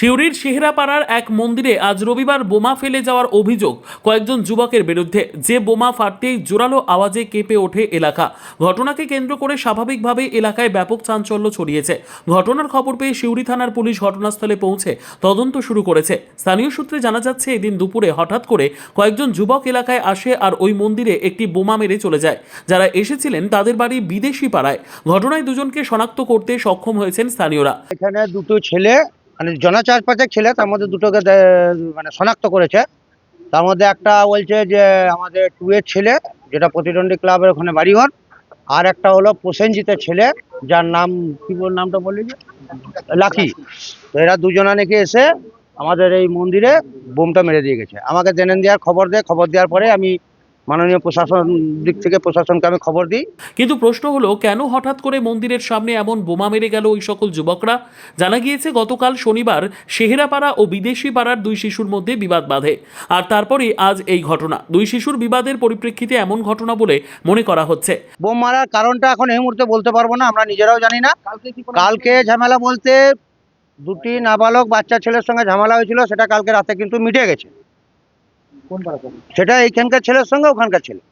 সিউড়ির শেহরাপাড়ার এক মন্দিরে আজ রবিবার বোমা ফেলে যাওয়ার অভিযোগ কয়েকজন যুবকের বিরুদ্ধে। যে বোমা ফাটতেই জোরালো আওয়াজে কেঁপে ওঠে এলাকা। ঘটনাকে কেন্দ্র করে স্বাভাবিকভাবে এলাকায় ব্যাপক চাঞ্চল্য ছড়িয়েছে। ঘটনার খবর পেয়ে সিউড়ি থানার পুলিশ ঘটনাস্থলে পৌঁছে তদন্ত শুরু করেছে। স্থানীয় সূত্রে জানা যাচ্ছে, এদিন দুপুরে হঠাৎ করে কয়েকজন যুবক এলাকায় আসে আর ওই মন্দিরে একটি বোমা মেরে চলে যায়। যারা এসেছিলেন তাদের বাড়ি বিদেশি পাড়ায়। ঘটনায় দুজনকে শনাক্ত করতে সক্ষম হয়েছেন স্থানীয়রা। এখানে দুটো ছেলে মানে জনা 4-5 ছেলে, তার মধ্যে দুটোকে মানে শনাক্ত করেছে। তার মধ্যে একটা বলছে যে আমাদের 2 এর ছেলে, যেটা প্রতিদ্বন্দ্বী ক্লাবের ওখানে বাড়িঘর, আর একটা হলো প্রসেনজিতের ছেলে, যার নাম কি বল নামটা বললি যে লাকি। তো এরা দুজনা নাকি এসে আমাদের এই মন্দিরে বোমটা মেরে দিয়ে গেছে। আমাকে জেনে দেওয়ার খবর দেওয়ার পরে আমি মাননীয় প্রশাসন দিক থেকে প্রশাসনকে আমি খবর দিই। কিন্তু প্রশ্ন হলো, কেন হঠাৎ করে মন্দিরের সামনে এমন বোমা মেরে গেল ওই সকল যুবকরা? জানা গিয়েছে, গতকাল শনিবার শেহরাপাড়া ও বিদেশি পাড়ার 2 শিশুর মধ্যে বিবাদ বাধে, আর তারপরেই আজ এই ঘটনা। 2 শিশুর বিবাদের পরিপ্রেক্ষিতে এমন ঘটনা বলে মনে করা হচ্ছে। বোম মারার কারণটা এখন এই মুহূর্তে বলতে পারবো না, আমরা নিজেরাও জানি না। কালকে ঝামেলা বলতে 2টি নাবালক বাচ্চা ছেলের সঙ্গে ঝামেলা হয়েছিল, সেটা কালকে রাতে কিন্তু মিটে গেছে। সেটা এইখানকার ছেলের সঙ্গে ওখানকার ছেলে,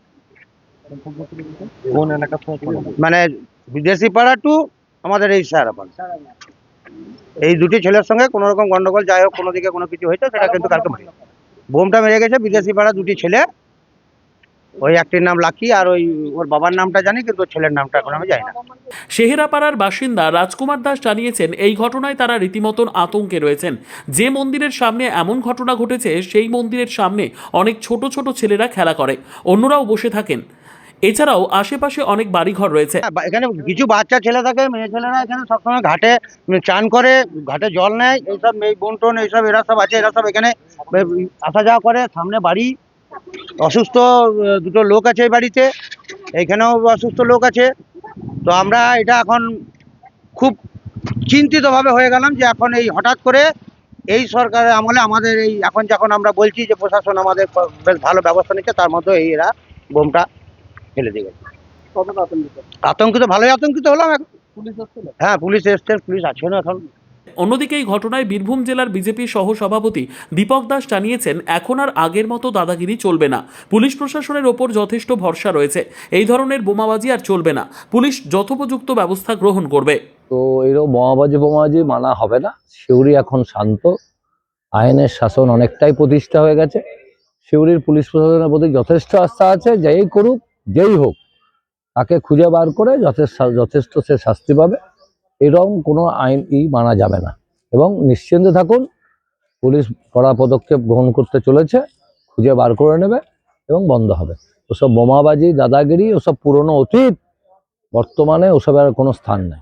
মানে বিদেশি পাড়া টু আমাদের এই শেহরাপাড়া, এই 2টি ছেলের সঙ্গে কোনো রকম গন্ডগোল, যাই হোক কোনো দিকে কোনো কিছু হয়েছে, সেটা কিন্তু কালকে বোমটা মেরে গেছে বিদেশি পাড়া 2টি ছেলে। ওই একটির নাম লাকি, আর ওর বাবার নামটা জানি, কিন্তু ছেলের নামটা এখন আমি জানি না। শেহরাপাড়ার বাসিন্দা রাজকুমার দাস জানিয়েছেন, এই ঘটনায় তারা রীতিমতন আতঙ্কে রয়েছেন। যে মন্দিরের সামনে এমন ঘটনা ঘটেছে, সেই মন্দিরের সামনে অনেক ছোট ছোট ছেলেরা খেলা করে, অন্যরাও বসে থাকেন। এছাড়াও আশেপাশে অনেক বাড়িঘর রয়েছে। এখানে কিছু বাচ্চা ছেলে থাকে, মেয়ে ছেলেরা এখানে সবসময় ঘাটে চান করে, ঘাটে জল নেয়, এইসব মেয়ে বোন টোন এইসব এরা সব আছে, এরা সব এখানে আসা যাওয়া করে। সামনে বাড়ি, অসুস্থ 2টো লোক আছে এই বাড়িতে, এইখানেও অসুস্থ লোক আছে। তো আমরা এটা এখন খুব চিন্তিতভাবে হয়ে গেলাম যে এখন এই হঠাৎ করে এই সরকারের আমলে আমাদের এই এখন যখন আমরা বলছি যে প্রশাসন আমাদের বেশ ভালো ব্যবস্থা নিচ্ছে, তার মধ্যে এই এরা বোমটা ফেলে দিয়ে গেছে। আতঙ্কিত, ভালোই আতঙ্কিত হলাম এখন। হ্যাঁ, পুলিশ এসছে, পুলিশ আছে না এখন। অন্যদিকে এই ঘটনায় বীরভূম জেলার বিজেপি সহ সভাপতি দীপক দাস জানিয়েছেন, এখন আর আগের মতো দাদাগিরি চলবে না। পুলিশ প্রশাসনের ওপর যথেষ্ট ভরসা রয়েছে। এই ধরনের বোমাবাজি আর চলবে না। পুলিশ যথোপযুক্ত ব্যবস্থা গ্রহণ করবে। তো এরকম বোমাবাজি মানা হবে না। সিউড়ি এখন শান্ত, আইনের শাসন অনেকটাই প্রতিষ্ঠা হয়ে গেছে। সিউড়ির পুলিশ প্রশাসনের প্রতি যথেষ্ট আস্থা আছে। যেই করুক, যেই হোক, তাকে খুঁজে বার করে যথেষ্ট সে শাস্তি পাবে। এরকম কোনো আইন মানা যাবে না। এবং নিশ্চিন্তে থাকুন, পুলিশ কড়া পদক্ষেপ গ্রহণ করতে চলেছে, খুঁজে বার করে নেবে এবং বন্ধ হবে। ওসব বোমাবাজি, দাদাগিরি ওসব পুরনো অতীত, বর্তমানে ওসবের কোনো স্থান নেই।